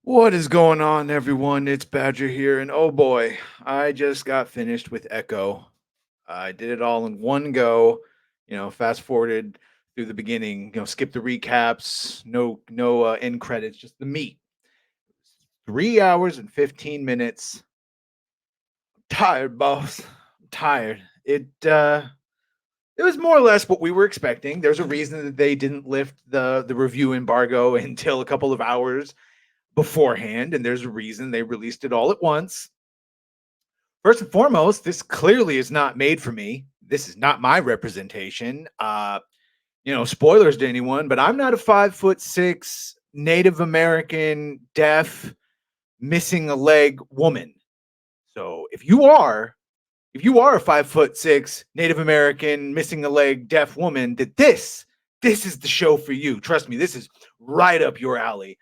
What is going on, everyone? It's Badger here, and oh boy, I just got finished with Echo. I did it all in one go. Fast forwarded through the beginning. Skip the recaps. No end credits. Just the meat. 3 hours and 15 minutes. Tired, boss. I'm tired. It was more or less what we were expecting. There's a reason that they didn't lift the review embargo until a couple of hours beforehand, and there's a reason they released it all at once. First and foremost, this clearly is not made for me. This is not my representation. Spoilers to anyone, but I'm not a 5'6" Native American, deaf, missing a leg woman. So if you are a 5'6" Native American, missing a leg, deaf woman, that this is the show for you. Trust me, this is right up your alley.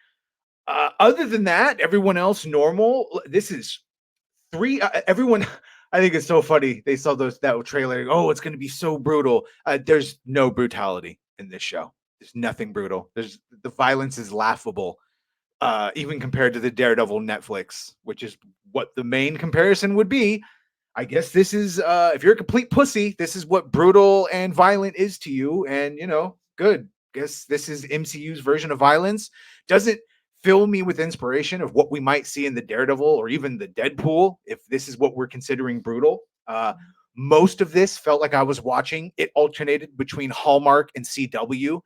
Other than that, everyone else normal. This is three. Everyone, I think it's so funny. They saw that trailer. Oh, it's going to be so brutal. There's no brutality in this show. There's nothing brutal. There's the violence is laughable, even compared to the Daredevil Netflix, which is what the main comparison would be. I guess this is if you're a complete pussy, this is what brutal and violent is to you, and good. Guess this is MCU's version of violence. Doesn't fill me with inspiration of what we might see in the Daredevil or even the Deadpool if this is what we're considering brutal. Most of this felt like I was watching. It alternated between Hallmark and CW.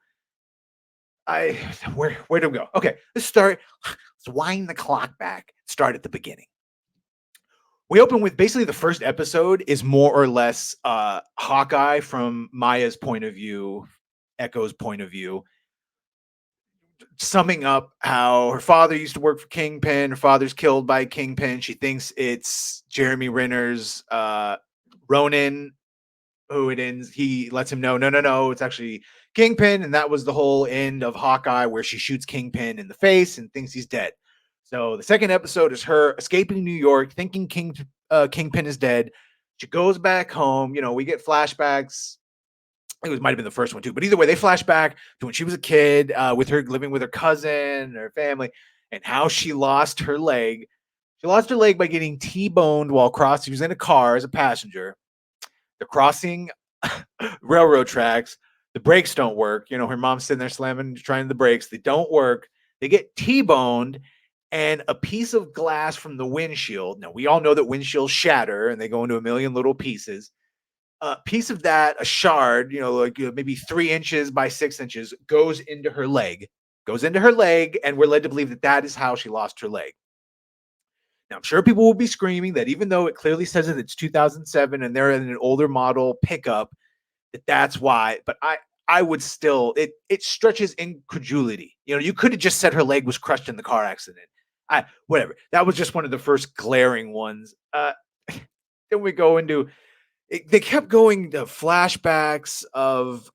I where do we go? Okay, let's start. Let's wind the clock back. Start at the beginning. We open with basically the first episode is more or less Hawkeye from Maya's point of view, Echo's point of view, summing up how her father used to work for Kingpin. Her father's killed by Kingpin. She thinks it's Jeremy Renner's Ronin who it ends. He lets him know, no, no, no, it's actually Kingpin. And that was the whole end of Hawkeye, where she shoots Kingpin in the face and thinks he's dead. So the second episode is her escaping New York, thinking Kingpin is dead. She goes back home. We get flashbacks. It might have been the first one too, but either way, they flash back to when she was a kid, with her living with her cousin, her family, and how she lost her leg. She lost her leg by getting T-boned while crossing. She was in a car as a passenger. They're crossing railroad tracks. The brakes don't work. Her mom's sitting there slamming, trying the brakes. They don't work. They get T-boned, and a piece of glass from the windshield. Now, we all know that windshields shatter and they go into a million little pieces. A piece of that, a shard, maybe 3 inches by 6 inches, goes into her leg, and we're led to believe that that is how she lost her leg. Now, I'm sure people will be screaming that even though it clearly says that it's 2007 and they're in an older model pickup, that's why. But I would still, it stretches incredulity. You could have just said her leg was crushed in the car accident. Whatever. That was just one of the first glaring ones. Then we go into they kept going to flashbacks of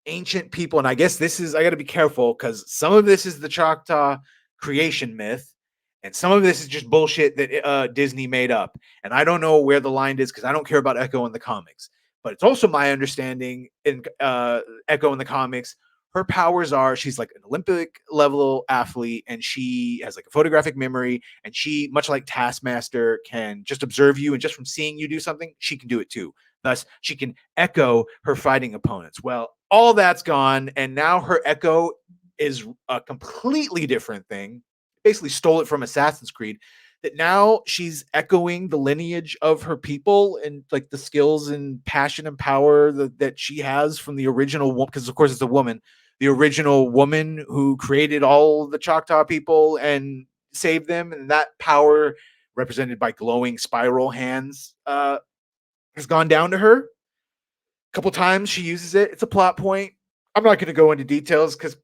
ancient people, and I guess I got to be careful because some of this is the Choctaw creation myth, and some of this is just bullshit that Disney made up. And I don't know where the line is because I don't care about Echo in the comics. But it's also my understanding in Echo in the comics, her powers are she's like an Olympic level athlete, and she has like a photographic memory, and she, much like Taskmaster, can just observe you, and just from seeing you do something, she can do it too. Thus, she can echo her fighting opponents. Well, all that's gone, and now her echo is a completely different thing. Basically, stole it from Assassin's Creed. That now she's echoing the lineage of her people and like the skills and passion and power that she has from the original one, because of course it's a woman, the original woman who created all the Choctaw people and saved them, and that power, represented by glowing spiral hands, has gone down to her. A couple times she uses it. It's a plot point. I'm not going to go into details because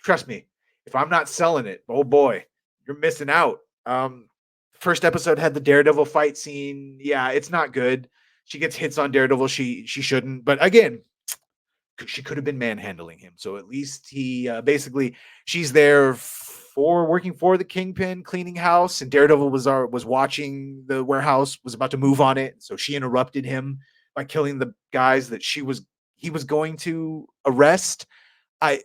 trust me, if I'm not selling it, oh boy, you're missing out. First episode had the Daredevil fight scene. Yeah, it's not good. She gets hits on Daredevil. She shouldn't. But again, she could have been manhandling him. So at least he basically she's there for working for the Kingpin, cleaning house, and Daredevil was watching the warehouse, was about to move on it. So she interrupted him by killing the guys that he was going to arrest. I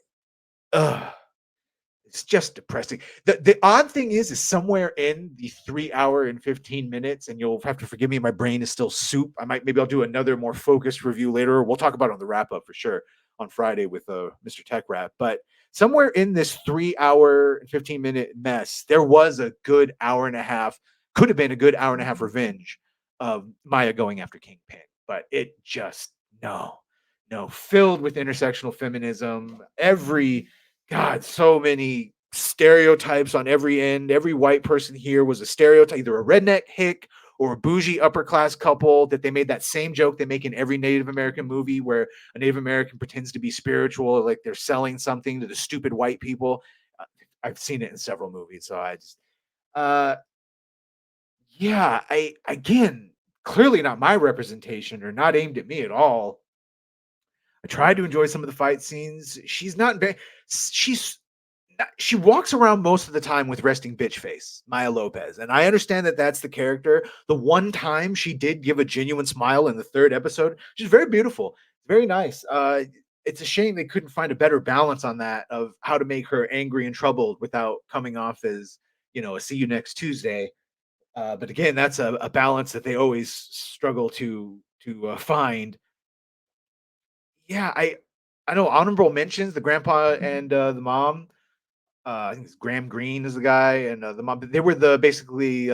It's just depressing. The odd thing is somewhere in the 3 hour and 15 minutes, and you'll have to forgive me, my brain is still soup. Maybe I'll do another more focused review later. We'll talk about it on the wrap up for sure on Friday with Mr. Tech Wrap. But somewhere in this 3 hour and 15-minute mess, there was a good hour and a half, could have been a good hour and a half revenge of Maya going after Kingpin. But it just no, filled with intersectional feminism. God, so many stereotypes on every end. Every white person here was a stereotype, either a redneck hick or a bougie upper class couple. That they made that same joke they make in every Native American movie where a Native American pretends to be spiritual, like they're selling something to the stupid white people. Uh, I've seen it in several movies, so I just, uh, yeah, I again, clearly not my representation or not aimed at me at all. I tried to enjoy some of the fight scenes. She's she walks around most of the time with resting bitch face, Maya Lopez. And I understand that that's the character. The one time she did give a genuine smile in the third episode, she's very beautiful, very nice. It's a shame they couldn't find a better balance on that of how to make her angry and troubled without coming off as, a see you next Tuesday. But again, that's a balance that they always struggle to find. Yeah, I know honorable mentions the grandpa and the mom. I think it's Graham Greene is the guy, and the mom. They were the basically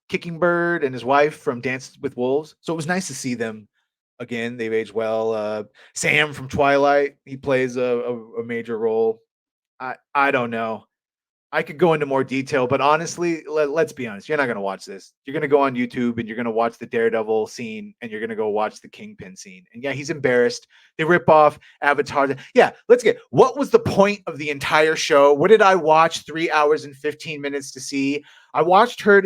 Kicking Bird and his wife from Dance with Wolves. So it was nice to see them again. They've aged well. Sam from Twilight, he plays a major role. I don't know. I could go into more detail, but honestly, let's be honest. You're not going to watch this. You're going to go on YouTube and you're going to watch the Daredevil scene and you're going to go watch the Kingpin scene. And yeah, he's embarrassed. They rip off Avatar. Yeah, let's get what was the point of the entire show? What did I watch 3 hours and 15 minutes to see? I watched it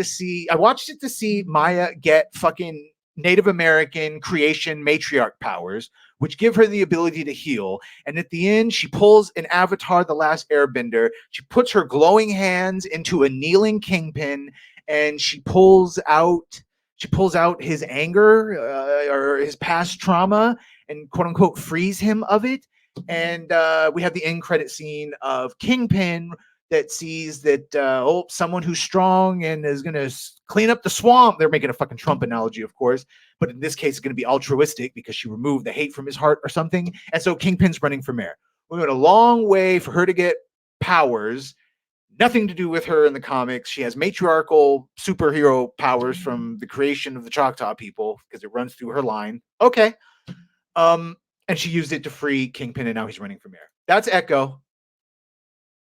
to see Maya get fucking Native American creation matriarch powers, which give her the ability to heal. And at the end, she pulls an Avatar, The Last Airbender. She puts her glowing hands into a kneeling Kingpin, and she pulls out his anger or his past trauma, and quote unquote frees him of it. And we have the end credit scene of Kingpin that sees that someone who's strong and is going to clean up the swamp. They're making a fucking Trump analogy, of course, but in this case, it's going to be altruistic because she removed the hate from his heart or something. And so Kingpin's running for mayor. We went a long way for her to get powers. Nothing to do with her in the comics. She has matriarchal superhero powers from the creation of the Choctaw people because it runs through her line. Okay. And she used it to free Kingpin, and now he's running for mayor. That's Echo.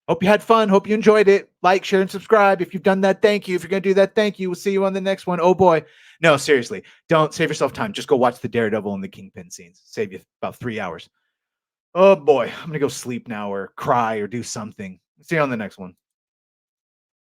Hope you had fun. Hope you enjoyed it. Like, share, and subscribe. If you've done that, thank you. If you're going to do that, thank you. We'll see you on the next one. Oh, boy. No, seriously. Don't save yourself time. Just go watch the Daredevil and the Kingpin scenes. Save you about 3 hours. Oh, boy. I'm going to go sleep now or cry or do something. See you on the next one.